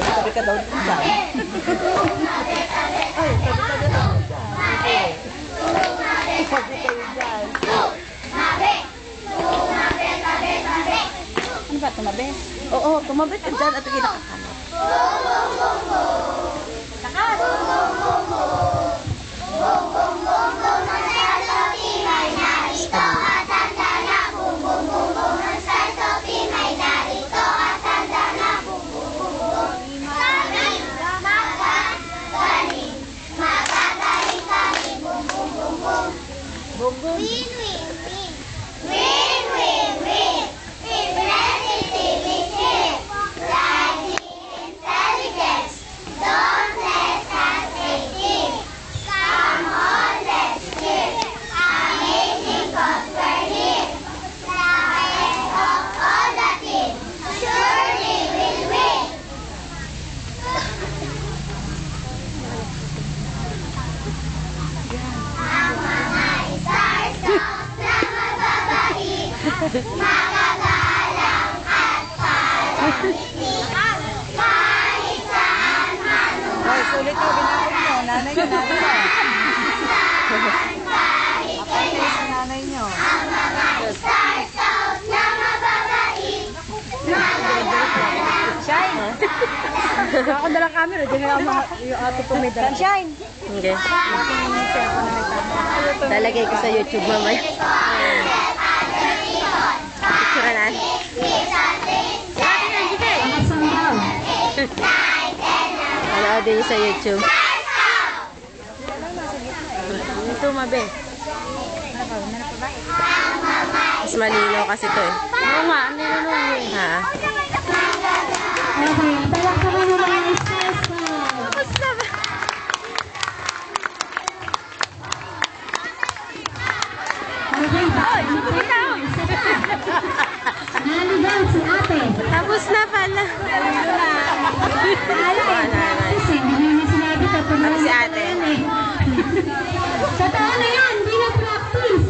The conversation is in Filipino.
Tabi ka daw dyan. Ay, tabi daw dyan. Tabi kayo dyan. Ano ba, tumabi? Oo, tumabi ka dyan at kinakakamot. Takas! Win, win, win. Win, win, win. Lively intelligence. Don't let us take. Come on, let's cheer. Amazing cause we're here. The best of all the team. Surely we'll win. Ang mga star-stuff na mababait, magagalang at palangiti. Kahit saan man Ay, sulit ka, binakot mo. Nanay nyo, nanay nyo. kahit kailan. Sa nanay nyo. Ang mga star-stuff na mababait, magagalang. Shine! Ako dalang camera, dyan nga yung ato tumidala. Shine! Okay. Lalagay ko sa YouTube mamaya. Picture na. Panoodin niyo sa YouTube. Ito, mabe. Mas malinaw kasi ito eh. Oo nga, ano yun? Ha? Okay, palakpakan mo mga espresso. Okay, naligaw si ate. Tapos na pala. Kasi hindi na sinabi ko kung Si ate. Sa taon na yan, hindi na practice.